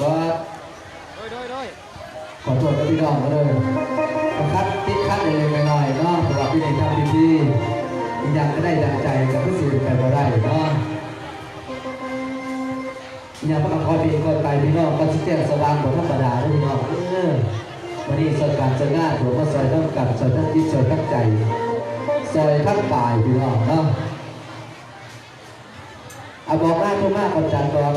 ก็ขอโทษกับพี่น้องก็เลยคัดติดคัดเล็กๆน้อยๆเนาะสำหรับพี่ในทำดีๆอีกอย่างก็ได้ดังใจกับผู้สื่อไปบ่ได้เนาะอีกอย่างพระคอยพี่คอยไปพี่น้องก็ชี้แจงสว่างบนธรรมดาด้วยพี่น้องวันนี้สอยการสอยงานถือว่าสอยทั้งกับสอยทั้งจิตสอยทั้งใจสอยทั้งกายพี่น้องเนาะเอาบอกมากทุกมากกับจันทร์บอกล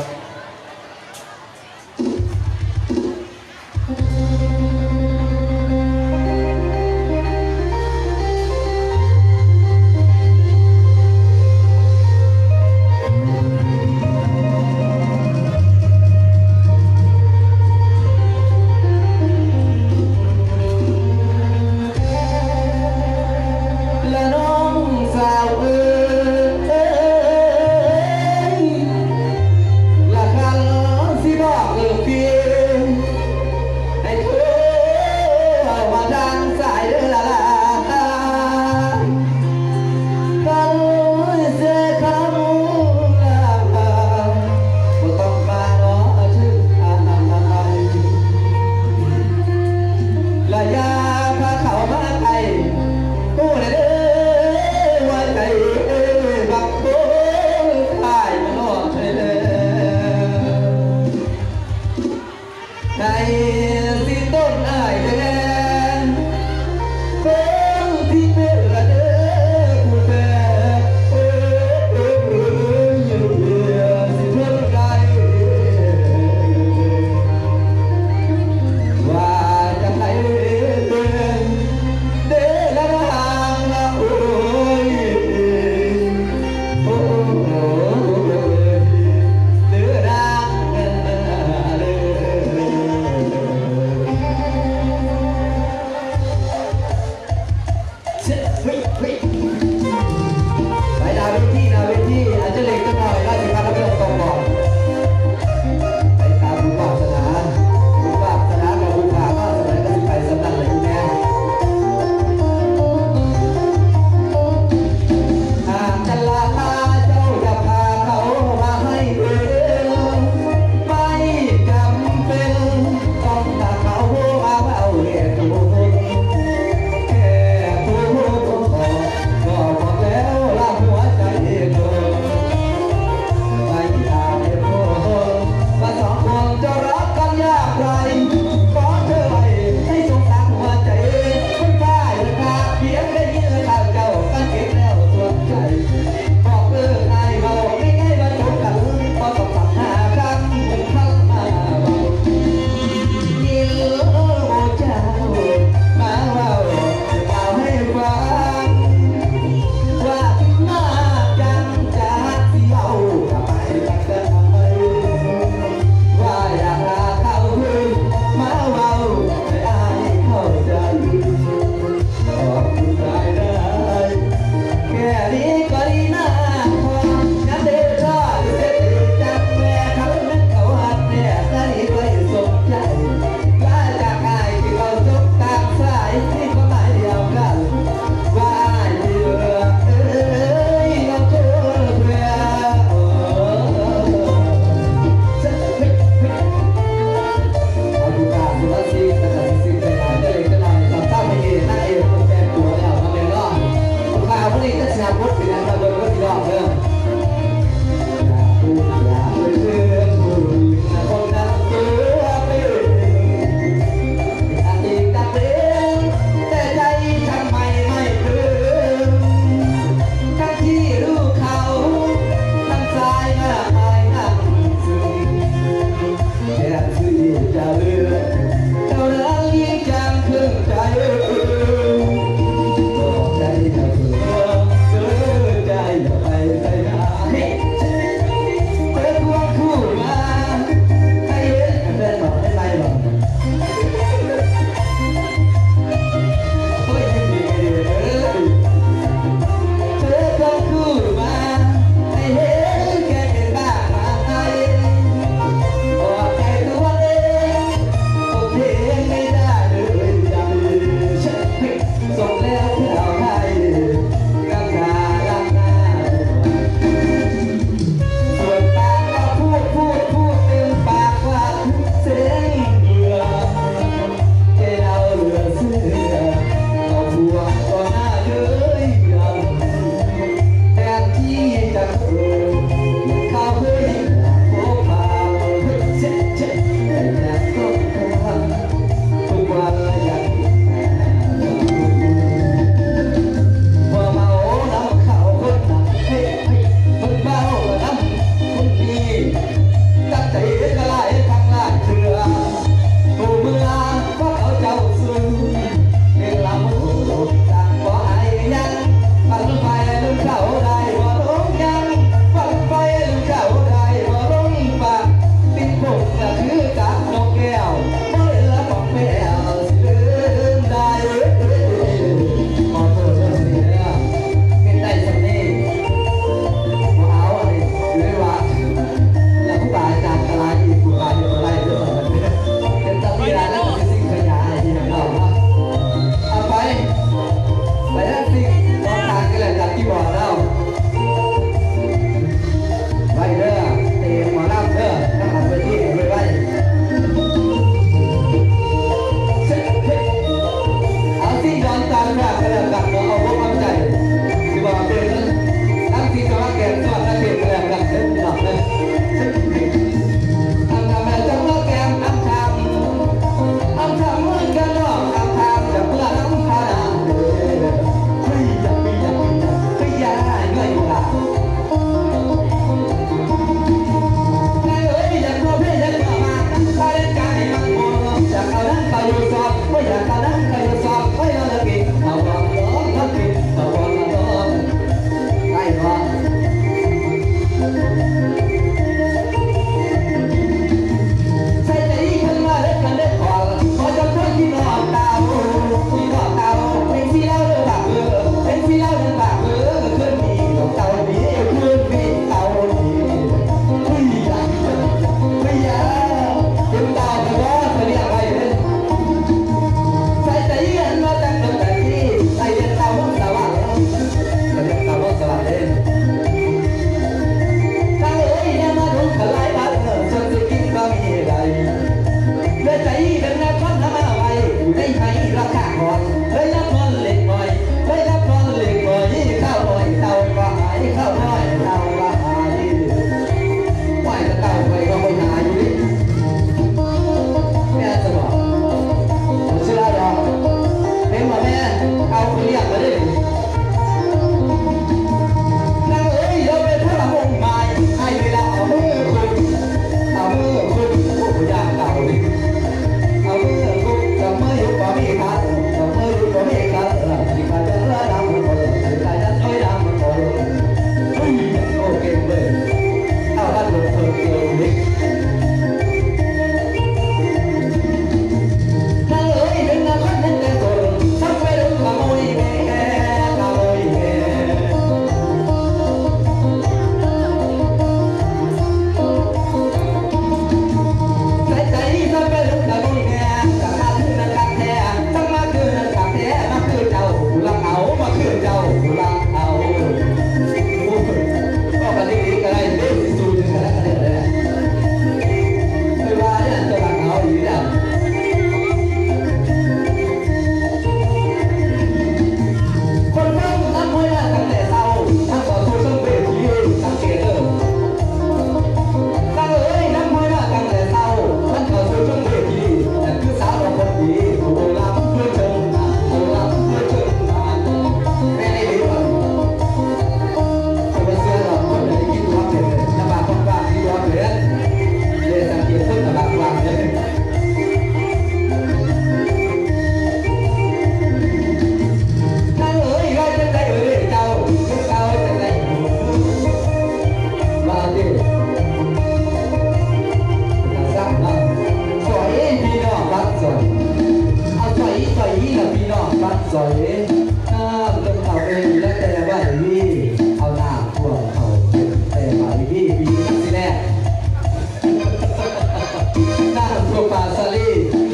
วมป่าสาลี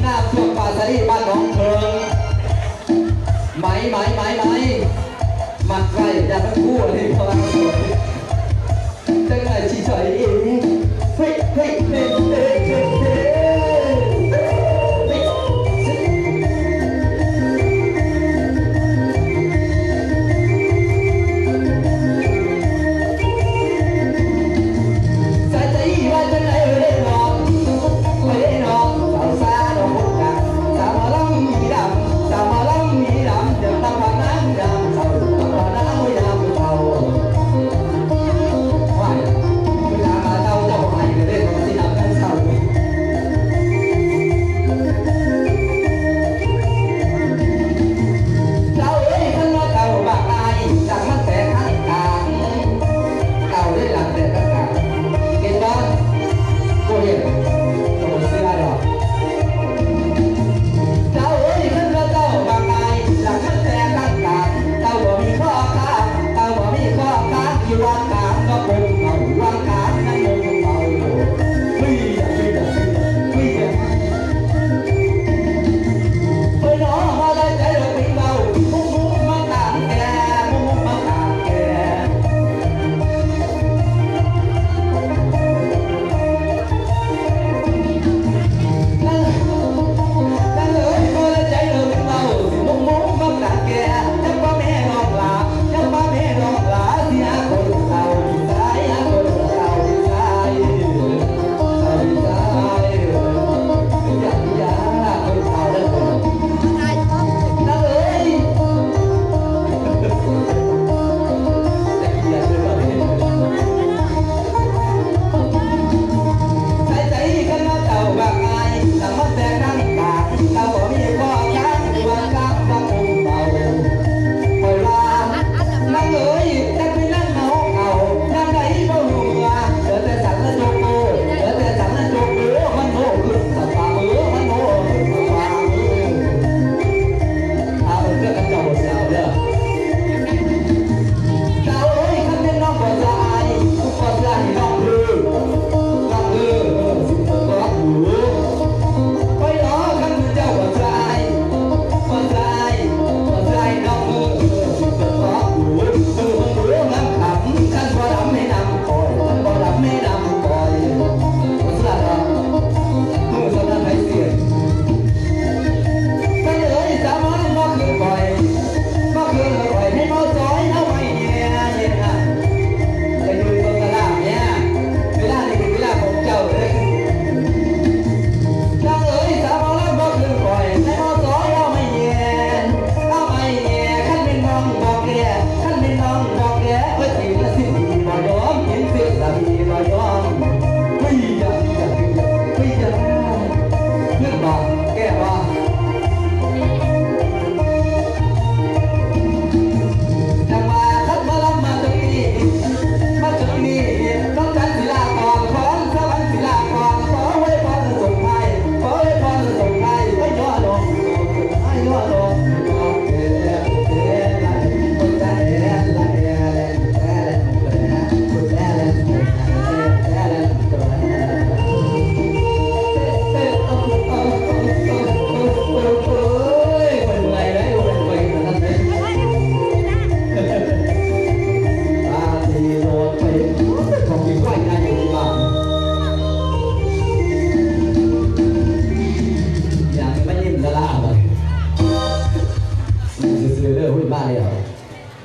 น้ำท่วมป่าสาลีบ้านหนองเพิงไหมมัดไว้อย่าไปพูดเลยพลังสวยจังไงชีชอยเองเฮ้ยเฮ้ยเฮ้ยเฮ้ยเฮ้ยเฮ้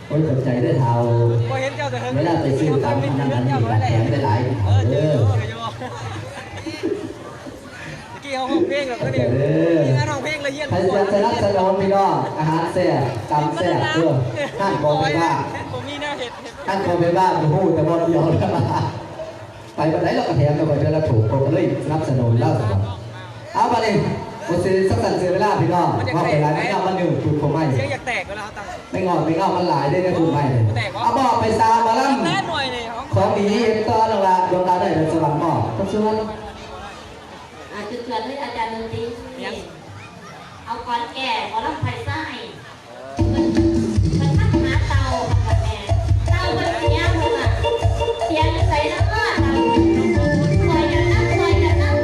คนสนใจได้เท่าไม่ได้ไปซื้อตามที่นั่นนี่แบบได้หลายเด้อกี่เขาห้องเพลงแบบนี้มีงานห้องเพลงเลยเยี่ยม ใครจะสนับสนุนพี่น้องอาหารแซ่บตำแซ่บเพื่อท่านบอกไปว่า ผมมีแนวเห็ด ท่านบอกไปว่าจะพูดแต่บอลยอมแล้วไปวันไหนเราก็แถมเราไปเจอเราถูกผมก็เลยสนับสนุนเล่าสนุนเอาไปเลยโมเสสสักสันเสียเวลาพี่น้องว่าไปร้านไม่เอามันหนึ่งถูกผมไม่ เสียงอยากแตกก็แล้วตังไม่งอไม่งอมันหลายได้ได้ถูกไหมเอาบอกไปซาบอลลัม แน่หน่อยเลยของดีเอ็นก็ลงละดวงดาวได้เป็นสวรรค์หมอกต้องช่วยจุดเกิดให้อาจารย์ดนตรีเอาก้อนแก่ขอลำไผ่ไส้มันทักหาเตาค่ะแม่เตามันเสียเลยอ่ะเสียใส่แล้วก็เตาคอยกันนั่งคอยกันนั่ง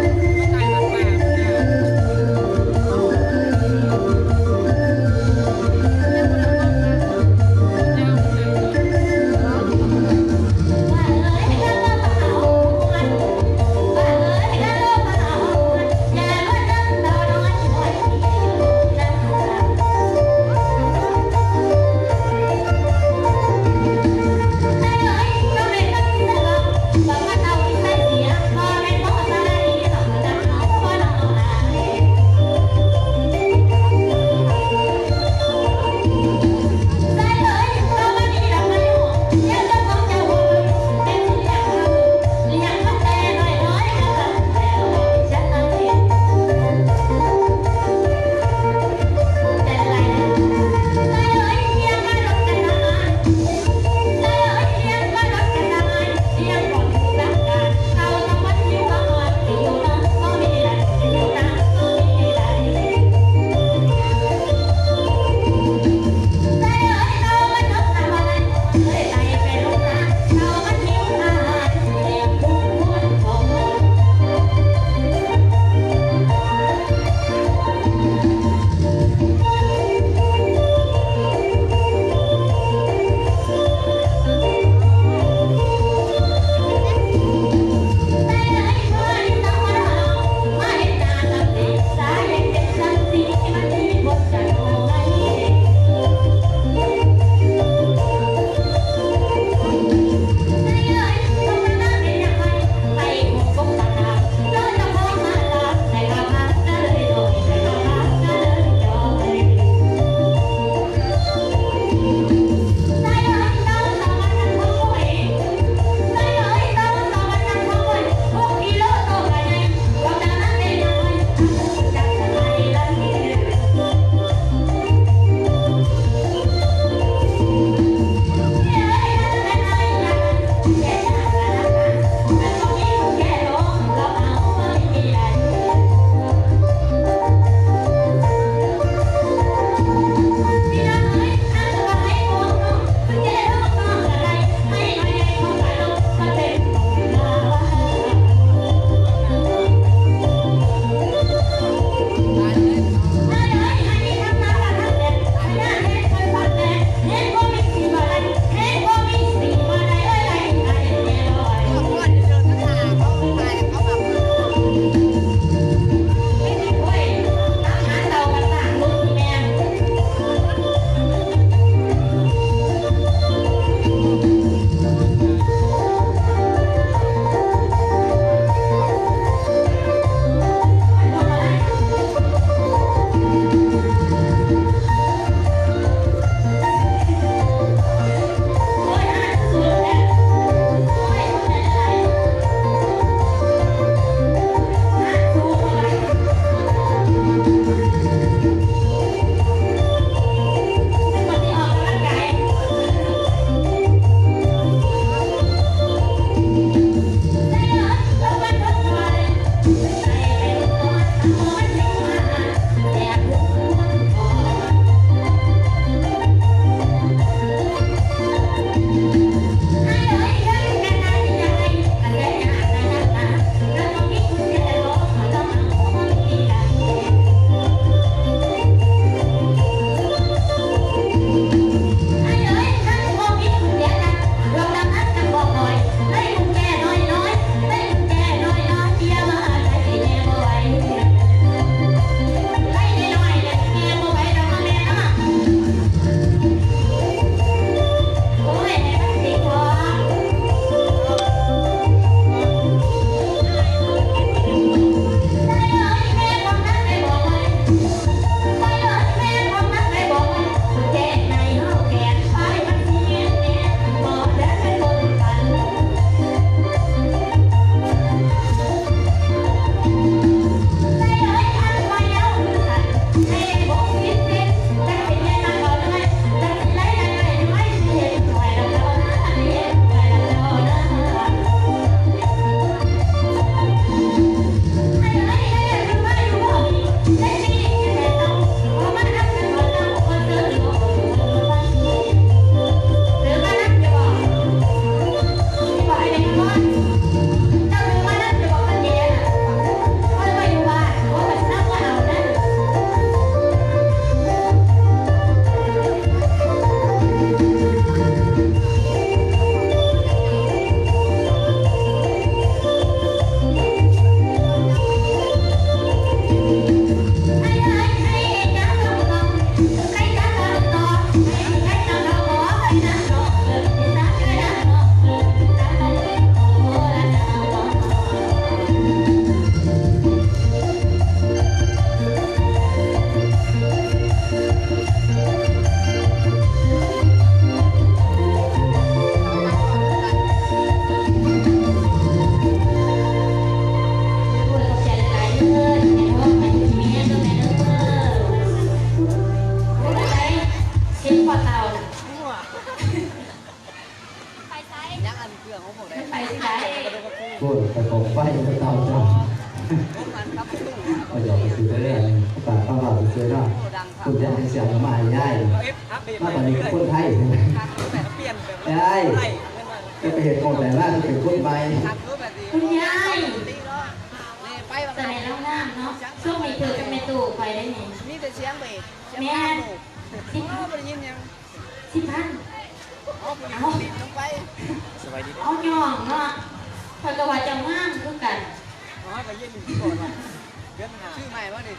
นี้คนไทย แต่เปลี่ยนแบบ ใช่จะไปเห็นคนแต่ว่าจะเป็นคนใหม่ คุณยายแต่ในเล่าน้ำเนาะช่วงนี้เธอจะไม่ตู่ไปได้ไหม นี่แต่เสียงเบส แม่สิบ อ๋อบ่ได้ยินยัง 10,000 อ๋อบ่ได้ยินลงไปสบายดี เอาย่องเนาะคอยกว่าจะงามคือกัน อ๋อก็ยินก่อนว่าเดือนหาชื่อใหม่ว่าดิ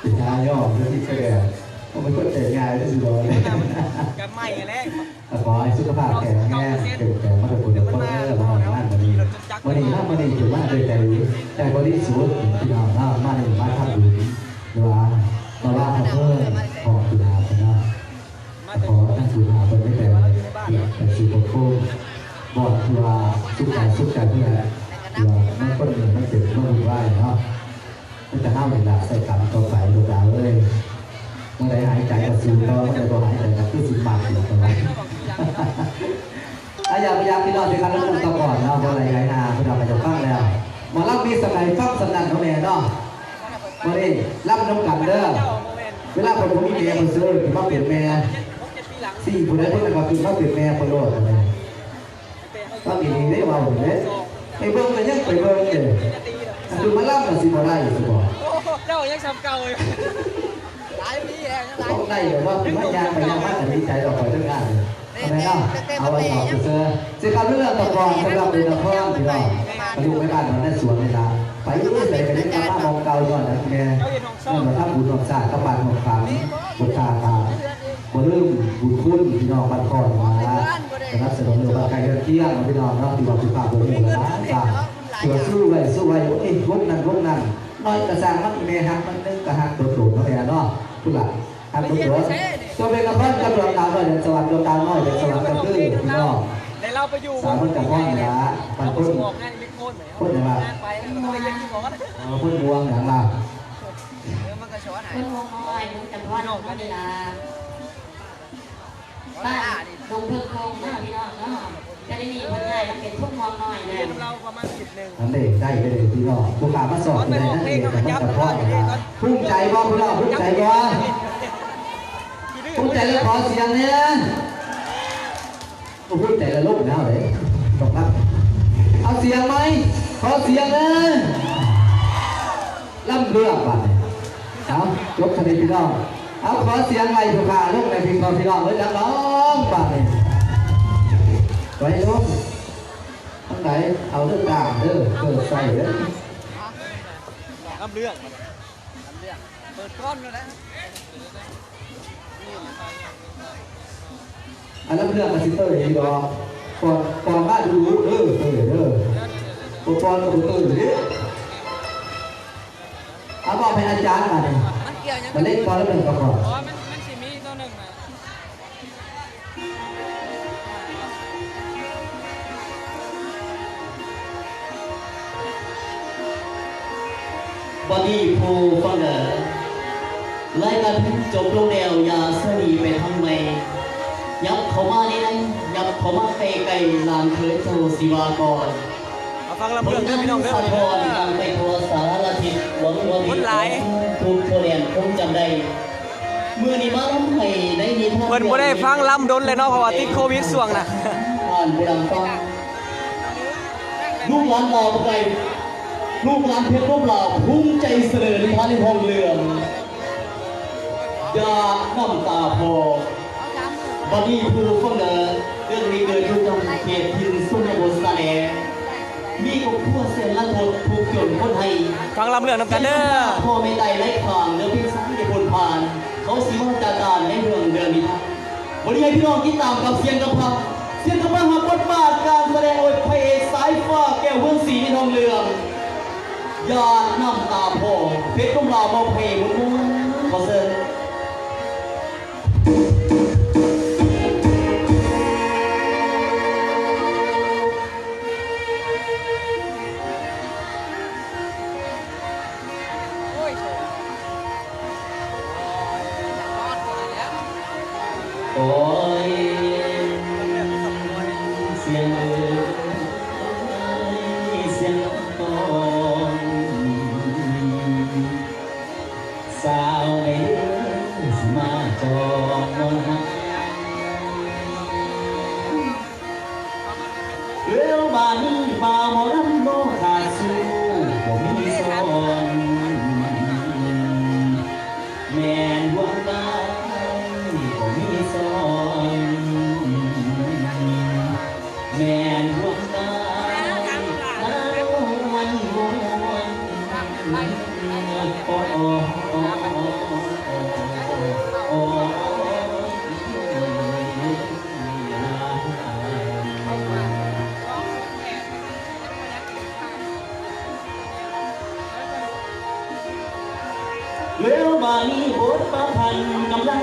เป็นทางย่อมที่แสดงก็เป็นคนแต่งงานได้สุดเลย กับใหม่แรก ขอให้สุขภาพแข็งแรงเกิดแต่มาตรคุณคนเออมาหอนวันนี้วันนี้วันนี้ถือว่าโดยใจบริสุทธิ์พี่น้องมาหนึ่งมาทำบุญหรือว่ามาว่าเพิ่มของสุดาพนะขอท่านสุดาเป็นไม่แต่เป็นสีโค้งบอกว่าสุขใจเพื่อมันก็เหมือนมันเกิดเมื่อวันไหวเนาะมันจะห้ามเวลาใส่กรรมต่อไปโดยดาวเลยเมื่อไรหายใจก็สูงก็เมื่อไรก็หายใจก็คือสิบบาทอยู่ตรงนั้นอยากพยายามพี่น้องในการเริ่มต้นก่อนเนาะเมื่อไรหายนาพี่น้องไปจะฟังแล้วมาเล่ามีสมัยฟังสนั่นเขาแม่เนาะมาดิรับน้ำกันเด้อเวลาคนผมมีแม่คนซื้อถือว่าเป็นแม่สี่คนได้เพื่อนมาคือว่าเป็นแม่คนโลดอะไรก็มีได้ว่าผมเนี่ยไปเบิ้งเลยยังไปเบิ้งเลยคือมาล่ำกับสิบอะไรสิบอก เจ้ายังทำเก่าอยู่หลายปีแล้วยังหลาย ต้องได้แบบว่าไม่ยากไปยากมากแต่ดีใจต่อไปเรื่องงานเลยทำไมเนาะเอาไว้ต่อเจอสิการเรื่องตะกอนสำหรับเป็นตะกอนพี่น้องมาดูไม่บ้านมันได้สวนเวลาไปยุ่งใส่กันยังกล้ามองเก่าก่อนนะแม่นั่นมาทับบุญหอกศาสตร์กบาลหอกขางบุญตาตาบ่ลืมบุญคุณพี่น้องบ้านคอนมานะครับสนุนเรื่องไก่เที่ยงพี่น้องเนาะที่บอกที่ฝากบุญอยู่นะจ้าเผื่อสู้ไว้เอ้ยรุ่นนั้นน้อยกระซังมันแม่ฮักมันนึงกระฮักตัวโตเนาะแม่เนาะทุกหลักฮักตัวโตตัวเป็นกระเพาะกระดวงตาหน่อยเดินสวรรค์ดวงตาน้อยเดินสวรรค์กระตื้อพี่น้อง ในเราไปอยู่ สามคนกับพ่อนี่ละมันพุ่น ออกงานเล็กโคนไหน พุ่นอย่างไร ไปแล้วก็ยังที่บอกว่า พุ่นบวงอย่างไร มันก็ช้อนหาย เพิ่นวงน้อยมันจำว่าน้องกันนี่ล่ะบ้านดงเพิ่งคงเนาะพี่น้องเนาะจะได้มีผลงานมันเป็นทุ่งมองน้อยเล เรี ย ยนเราประมาณ10 อันเด็กได้เลยพี่น้องผู้ขามาสอนในนั้นเองกับมันกับพ่อภูมิใจบ่พี่น้องภูมิใจบ่ภูมิใจแล้วขอเสียงเนี่ยภูมิใจแล้วลูกแล้วเลยตกครับเอาเสียงไหมขอเสียงนะล่ำเลือกไปเอาจบคดีพี่น้องเอาขอเสียงไว้ผู้ขาลูกในพี่น้องเลยจังน้องไปไว้ลูกทั้งไหนเอาเรื่องด่างเด้อเปิดใส่เด้อ ลำเรื่องเปิดก้อนแล้วนะ อันนั้นเรื่องมาซิเตอร์อีดอกก่อนบ้านดูเด้อตัวปอนกับตัวอยู่ดิเอาบอกเป็นอาจารย์มาเลย มันเกี่ยวยัง มาเล่นก่อนแล้วเป็นก่อน อ๋อมันสิมีตัวหนึ่งนะ วันนี้ผู้ฟังเดอรายการจบลงแล้วอย่าสนีไปทางใหม่ยับเข้ามานี่นะยับเข้ามาใกล้ๆลานเคยโทศิวากร เอาฟังลำ ผ เรื่ ล องเด้ งา อนพี่น้องเด้อ สะท้อนดังไปทั่วสารทิศหวังว่ามีทุกคนเรียนคงจำได้มือนี้มาทำให้ได้ยิน เพิ่นบ่ได้ฟังลำดนเลยเนาะเพราะว่าติดโควิดช่วงน่ะ ผ่านผู้ดังฟังลูกหลานเราไกลลูกหลานเพชรร่มเหล่าภูมิใจเสนอนิทานในห้องเรืองอย่าน้ำตาพอบัดนี้ผู้ฟังเดินเรื่องนี้เกิดขึ้นในเขตทินสุนทรสาแลมีกับพวกเส้นละทดถูกจนคนไทย ฟังลำเรื่องนำกันเด้อ พ่อไม่ได้ไร้ขางเนื้อพิษที่คนผ่าน เขาสิว่าจากการในเรื่องเดือนนี้วันนี้ให้พี่น้องติดตามกับเสียงกระพับเสียงกระพับหักบทบาทการแสดงโดยพระเอกสายฟ้าแก้วเมืองศรีในทองเรืองยาดน้ำตาพ่อเพชรก้มลาวมาเพลงมุ้งขอเชิญ โอ้ยโชว์รอดหมดแล้ว โอ้ยเสียงเอ่ยเสียงตอนสาวในเรื แล้วบานี้บทประพันธ์กำลัง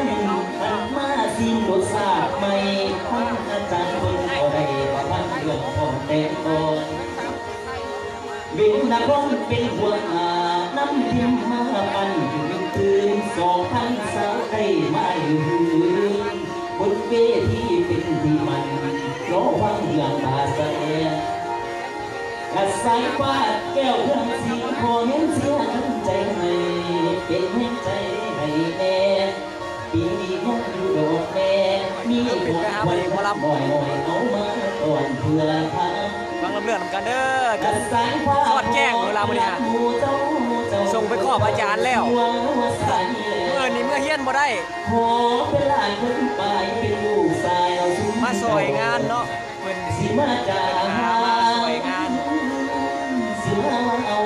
มันมาสิ้นรสชาติใหม่ทั้งอาจารย์คนก็ได้ประพันธ์เรื่องของแต่ก่อนเป็นนักร้องเป็นหัวหน้าน้ำทิมมาปั่นถึงคืน2,000 สาวได้มาอยู่บนเวทีเป็นที่มันรอฟังเรื่องบาสะแอกัดสายฟ้าแก้วเครื่องสีขอเห็นเสียทั้งใจให้เป็นให้ใจให้แม่ปีนี้ยังอยู่ดอกแม่มีของไว้รับบ่อยเอามาก่อนเพื่อทำ ฟังลำเรื่องกันเด้อ กัดสายฟ้า สอดแจ้งเวลามื้อนี้ส่งไปขอบอาจารย์แล้วเมื่อนี้เมื่อเฮียนบ่ได้ ขอเป็นหลานคนไปเป็นลูกชายเอาสุ มาซอยงานเนาะเพิ่น สิมาจาก มาซอยงาน สิมาเอา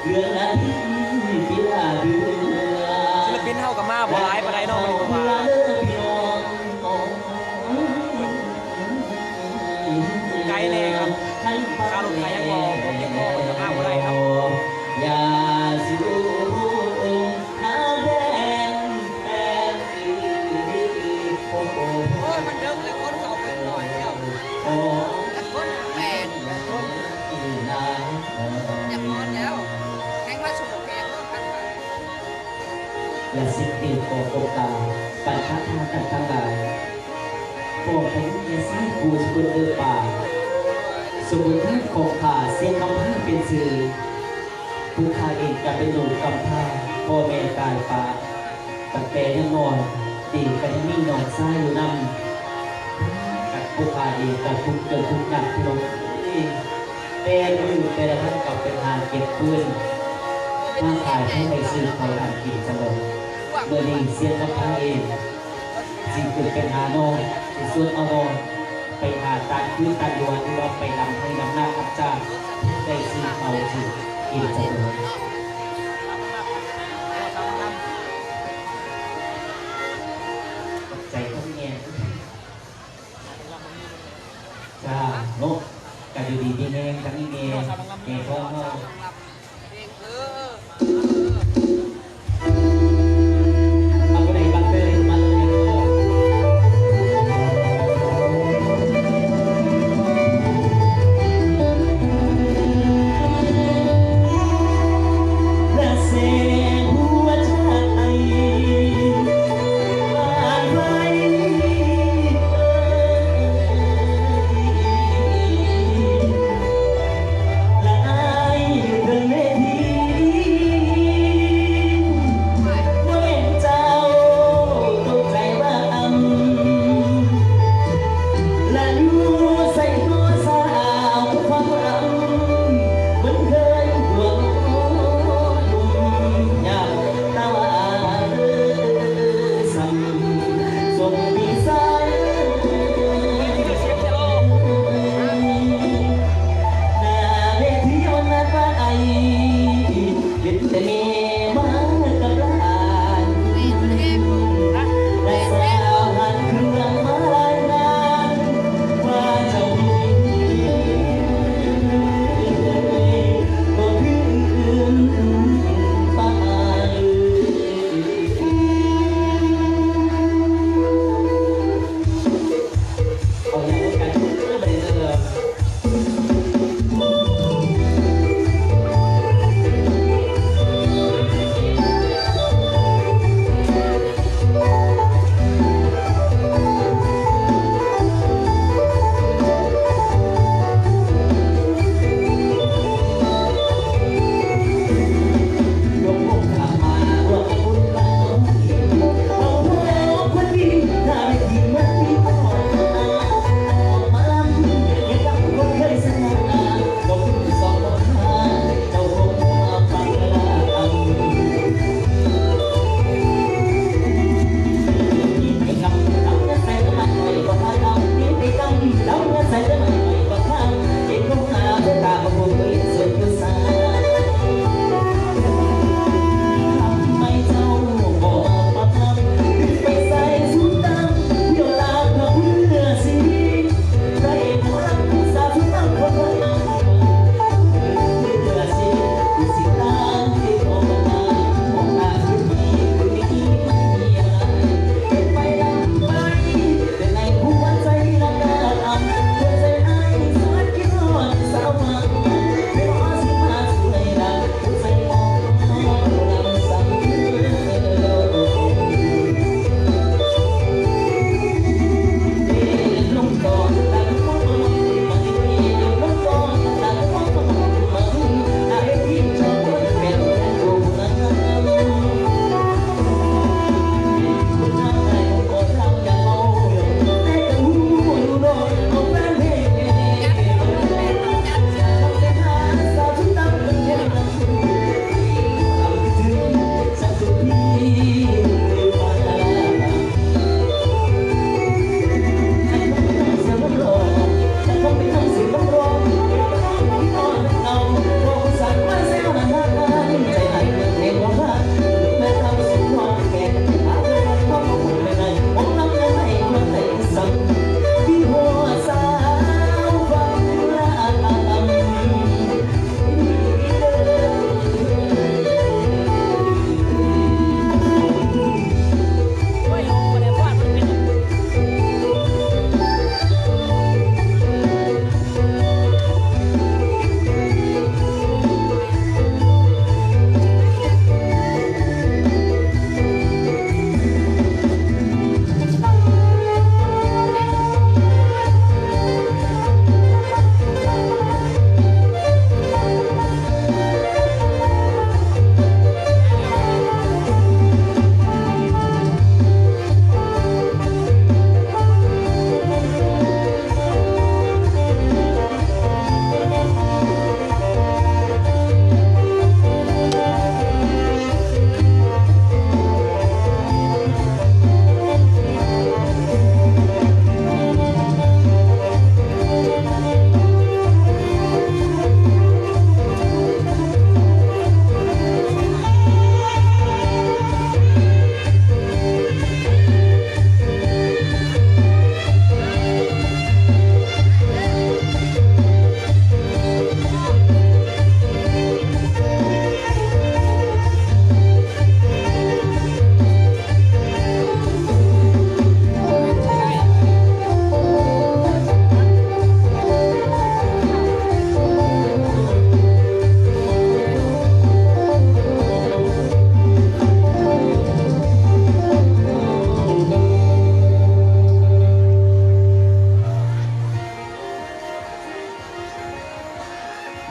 เรื่องนั้นพี่ลาเดือ ศิลปินเฮาก็มาบ่หลายปานใดเนาะมื้อนี้ว่าไกลแน่ครับค่ารถไฟยังบ่เก็บบ่จะมาบ่ได้ครับ อย่าสิรู้หาแดนแฟนโอ้โห โอ้ยมันดึกเลยคนเขาเป็นหน่อยเดียว โอ้ แต่คนแปด นาน อยากนอนแล้วแข่งว่าโชว์เพลงเพิ่มกันไป และสิ่งที่โกโกตาปัญหาทางกันทั้งหลายโปรดให้เยซี่กูสกุลเดอป่าสมุนไพรของข้าเสียงคำพูดเป็นสื่อผู้ข้าเองก็เป็นลูกกำพร้าพ่อแม่กายป่าตั้งแต่ยังนอนตีกันยังมีนอนซ้ายอยู่นำกับผู้ข้าเองกับทุกเกิดทุกหนักที่ลงแต่มือแต่ละท่านกลับเป็นทางเก็บปืนมาขายให้ในซื้อเขาทำกินจังเลยเมื่อนี้เสียงคำพูดเองสิ่งเกิดเป็นหาโนในส่วนอารมณ์ไปหาตาคือตาดวนหรือว่าไปนำให้นำหน้าพับจ้าได้ซื้อเขาซื้อกินจังเลยใจเขาแง่จ้าโนกันอยู่ดีดีแง่กันนี่แง่แง่ท้องเขา เพลงเอาไปไหนบัตเตอร์มาเลยและเสียงหัวใจบานไว้และอายผ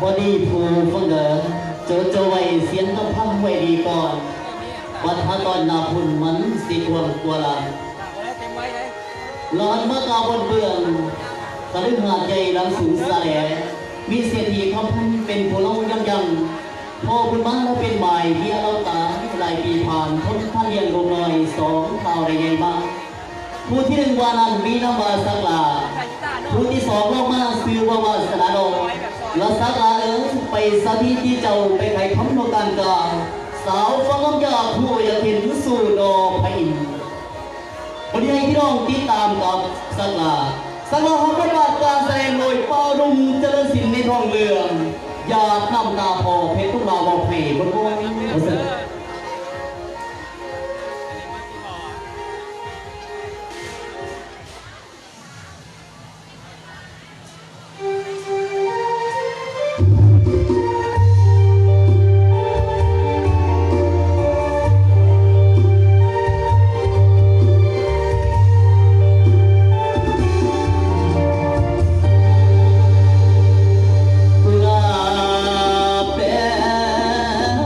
บอดี้ผูฟังเดอโจไว้เสียงกำพังไว้ดีก่อนวัดพระตอนนาพุ่นมันสิทวงตัวลา เต็มไว้เลย หลอนเมื่อกาบนเบืองตะลึงหาดใหญ่หลังสูงสะแหลมีเศรษฐีคำพันเป็นผู้เล่ายังพอคุณมาแล้วเป็นหมายเพียเราตาหลายปีผ่านทนท่านเลี้ยงลงหน่อยสองข่าวได้ใหญ่มากผู้ที่หนึ่งวานั้นมีน้ำมาสักลา ใส่กีตาร์เนาะ ผู้ที่สองลงมาซื้อว่าวาสนาโดและสักลาไปสถิตที่เจ้าไปไขคำโนกันกาสาวฟังคำยาผู้อยากเห็นสู่ดอกพระอินทร์วันนี้ให้พี่น้องติดตามกับสักลาหาบทบาทการแสดงโดยเป้ารุ่งเจริญศิลป์ในทองเรืองอยากนำตาพอเพชรทุกเราบอกให้บนโบย กุหลาบแดง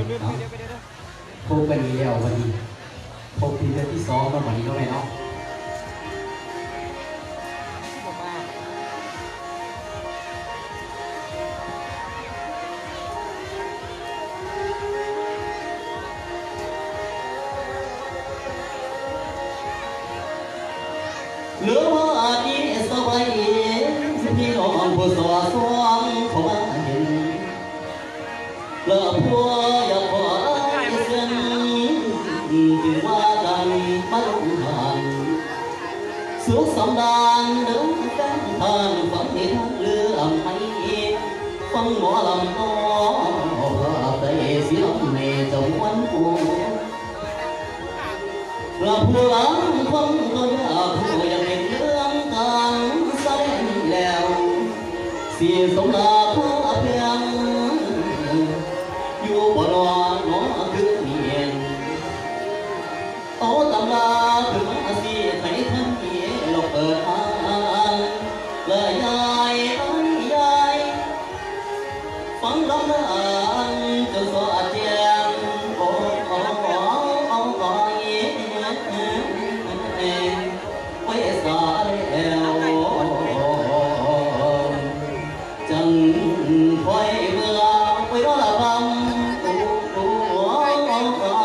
พบกันนี้แล้ววันนี้พบที่เดือนที่สองมาวันนี้ก็ไม่เนาะเหลือว่าดีสบายพี่น้องผู้สวสวงเข้ามาเห็นเลิกพัวอยากขอเส้นจึงว่ากันมาลงทานสุขสำราญเดินกันทานฟังนิทานเรื่องไทยฟังหมอลำน้อใจเสียงในจังหวัดปูเราผู้หลังฟังก็อยากผู้อยากเป็นเรื่องการแสดงแล้วเสียสมราพระเพียงอยู่บ่รอน้อคือเมียนโอ้ตำลาถึงอาศีไทยทันเมียเราเปิดทางเลยยายยายฟังลำนานจนสวดเจียงโอ้ไว้สาแล้วจังคอยเมื่อไว้รอละคำโอ้ไว้นาไว้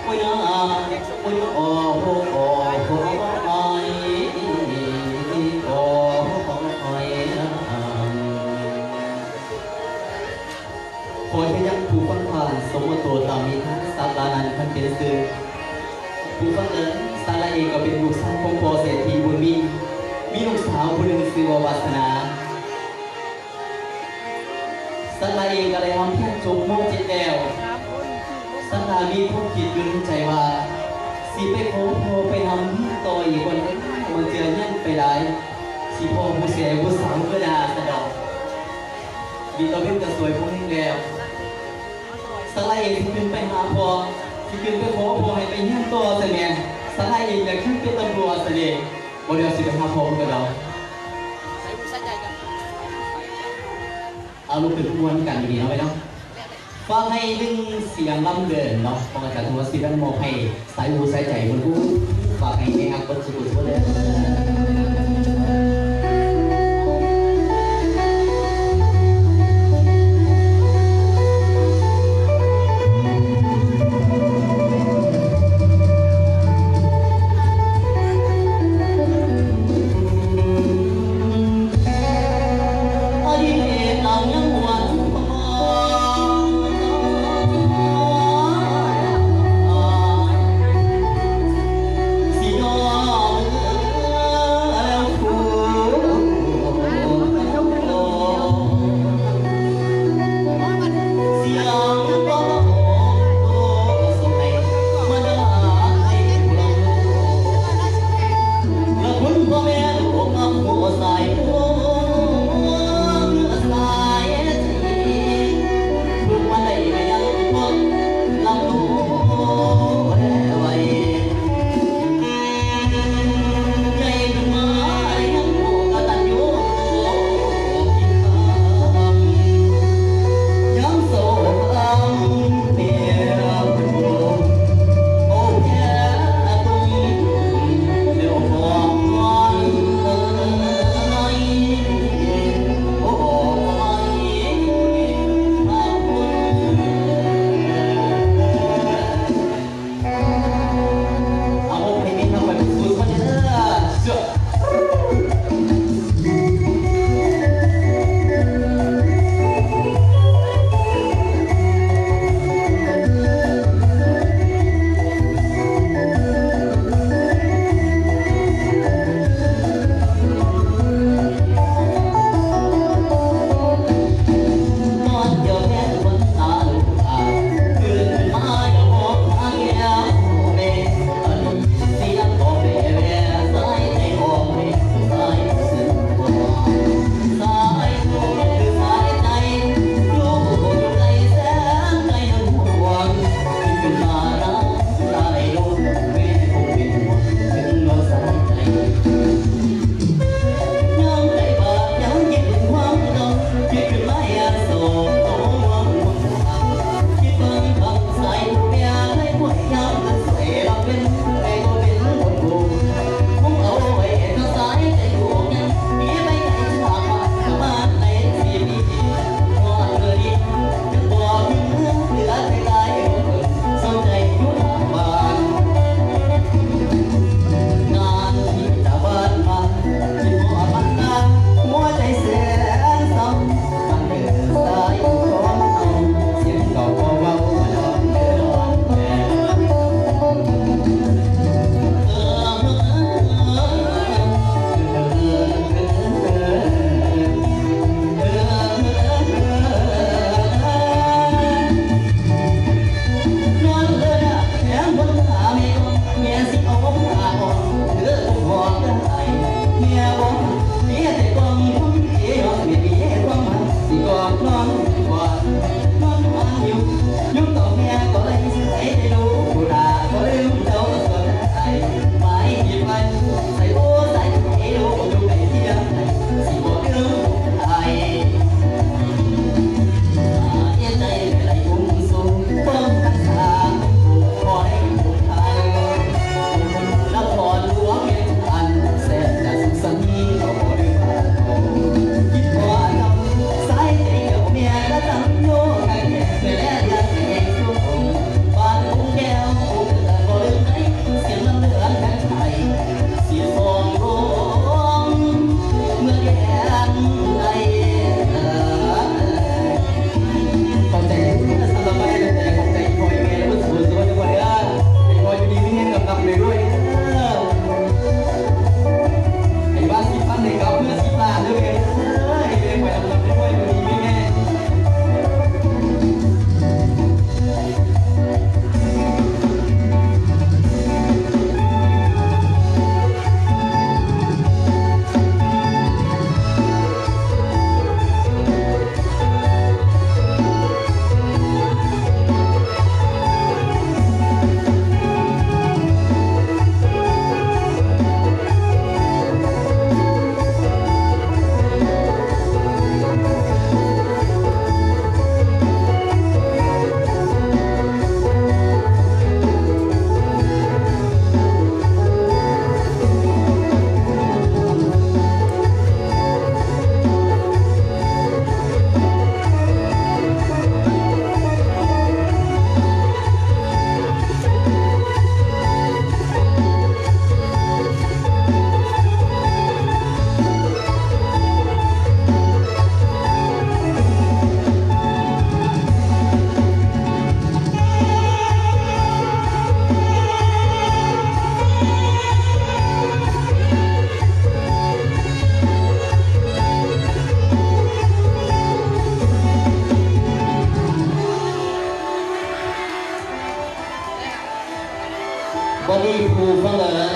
โอ้โอ้โอ้โอ้ไอ้โอ้ไอ้ขอให้ยังผู้ฟังผ่านสมมติตัวตามมีทักษะลานันทันเป็นสื่อผู้ฟังเอิญสาระเองก็เป็นลูกสาวของพ่อเศรษฐีบุญมีลูกสาวคนหนึ่งชื่อว่าวาสนาสาระเองก็เลยทำเพียงจบม .7 แล้วสาระมีความคิดอยู่ในใจว่าสิไปขอพ่อไปทำต่ออีกคนนึงมันเจอเงี้ยไปได้สิพ่อผู้เสียผู้สาวก็ได้สะดอกดีต่อเป็นกระสวยพวกนี้แล้วสาระเองที่ขึ้นไปหาพ่อที่ขึ้นไปขอพ่อให้ไปเงี้ยต่อแต่เนี่ยสาระเองอยากขึ้นเป็นตำรวจเสด็จวันเดียวสิไปหาพ่อกับเรา ใส่หูใส่ใจกัน เอาลูกถึงมวนกันดีเนาะไปเนาะฟังให้ดึงเสียงลำเดินเนาะปกติทัวร์ซีดันโมให้สายหูสายใจมันกูฝากให้ในฮักบันสุดๆเลยสิยอม นีภูฟังเอ๋อ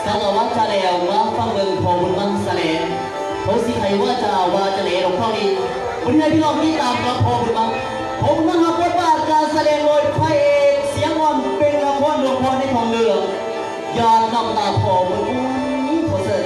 สังวัตจะแล้วว่าฟังเบิ่งพอบุญมันสะเลเขาสิใครว่าจะเหลหลงเข้าดีวันนี้พี่น้องที่ตามกับพอบุญมันผมนะครับบทบาทการแสดงโดยพระเอกเสียงอ่อนเป็นละครดวงพรในของเรื่องยานนำตาพอบุญขอเสน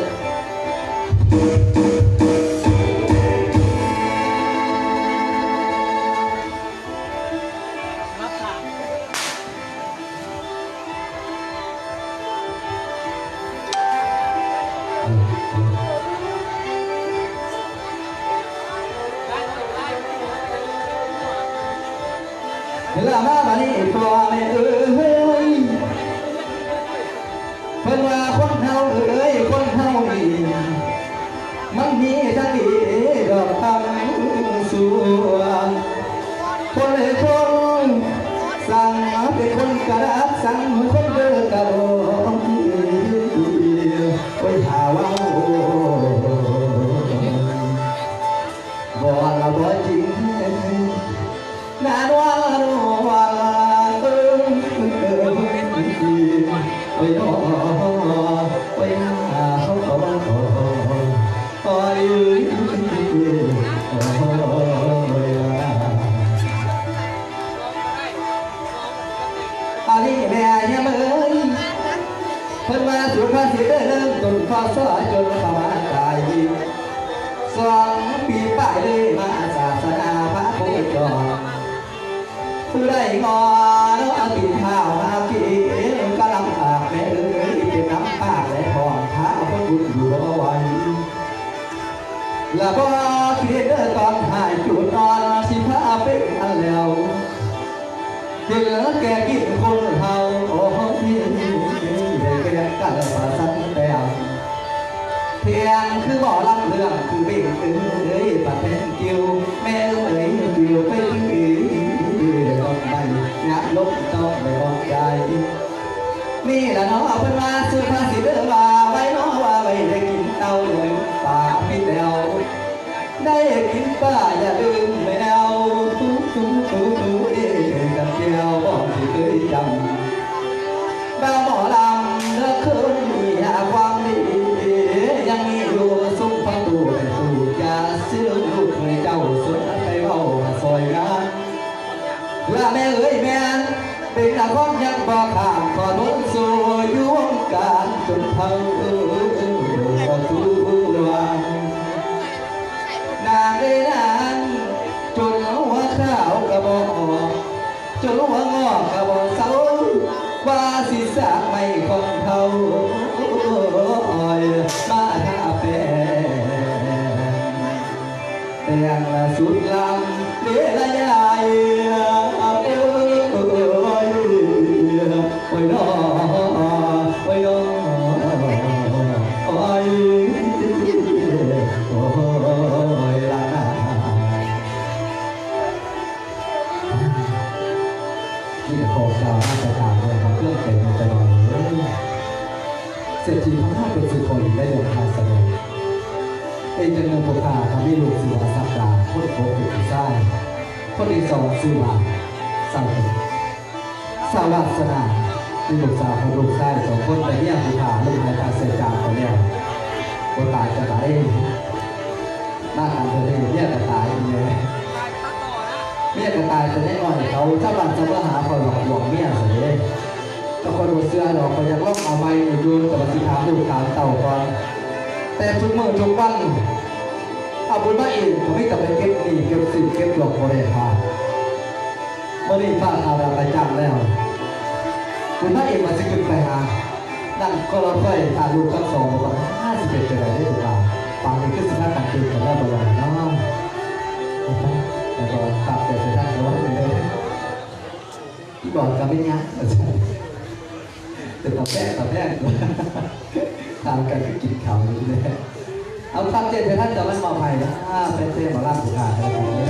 เวลามาบัดนี้พ่อแม่เอ้ยเพิ่นว่าคนเฮาเอ้ยคนเฮานี่มันมีทั้งดีดอกทั้งสัวคนเลยคนสั่งเป็นคนกระดับสั่งคนเด้อกระโดดโอ้ยหาว่าบ่ละบ่จริงนานว่าว่าโอ้ยโอ้ยเขาโอ้ยอันนี้แม่ยังเอ้ยเพิ่นมาสุดภาษีเริ่มต้นข้อสอนจนเข้ามาตาย2 ปีป้ายเลยมาศาสนาพระพุทธเจ้าผู้ใดงอแล้วเอากินข้าวมากินก็ลำบากแม่เอ้ยเป็นน้ำปากและทองท้าพระบุญอยู่เอาไว้แล้วก็คิดตอนหายจุดนอนสิพาเป็นอันแล้วเหลือแก่กินคนเฮาโอ้ที่ได้แก่กันภาษาแต่เพียงคือบ่อลำเรื่องคือบิ่งเอ้ยปัดแทนกิ้วแม่เอ้ยกิ้วไปถึงลงไปงัดลบต้องไปออกใจนี่แหละเนาะเพิ่นมาซื้อภาษีเด้อว่าไว้เนาะว่าไว้ได้กินเต้าเลยป่าพี่แต้วได้กินป้าอย่าลืมไม่เอากับเจ้าบ่ที่เคยจำบ่าวหมอลำเลิกคืนมีความดียังมีอยู่ซุ้มประตูในตู้ยาซื้อลูกเคยเจ้าสุดไปเว้าซอยงานละแม่เอ้ยแม่เป็นนักร้องยังบ่ข้ามขอนุนสู่อยู่วงการจนเท่าสู่วันนางได้นั้นจนหัวข้าวกระบอกจนหัวงอกกระบอกเสาว่าสิสาไม่ของเขามาหาแฟนแต่งละสุดลำเลี้ยละยายโอ้ยน้อโอ้ยน้อโอ้ยโอ้ยละนี่จะขอข่าวราชการเลยครับเรื่องเก่งจะหน่อยเศรษฐีของข้าเป็นสื่อคนได้เดินทางแสดงเป็นจำนวนผู้ค้าทำให้ลูกสื่อสัปดาห์คนโกเป็นผู้ชายคนที่สองสื่อว่าสั่งสาวาสนาที่ลูกสาวของลูกชาย2 คนแต่เนี่ยผู้ค้าลูกในการเสพจางไปแล้วคนตายจะตายหน้าการเธอเนี่ยจะตายเลยเมียจะตายจะได้อ่อนเขาถ้าบันจะมาหาคนหลอกหลวงเมียเสียก็คนดูเสื้อหลอกคนยังล่องเอาไม้ยืนกับสิถามดูถามเต่าก่อนแต่ทุกเมื่อทุกวันเอาบุญมาเองผมไม่กลับไปเก็บหนี้เก็บสินเก็บหลอกบริพารเมื่อนี้ฟ้าเอาเราไปจ้างแล้วบุญมาเองมาจะขึ้นไปหานั่งก็เราค่อยพาลูกทั้ง2 คน51จะได้ถูกป่าป่านี้ขึ้นสภาพการเกิดของเราบ่อยๆเนาะแต่ก็ตัดแต่จะได้แต่ว่าไม่ได้ที่บอกกันไม่ยากแต่ตับแรกทำกันก็กินข่าวนี้เลยเอาตัดเจ็ดไปท่านจะไม่มาใหม่นะเป็นเต้มาล่าผู้ขาดอะไรแบบนี้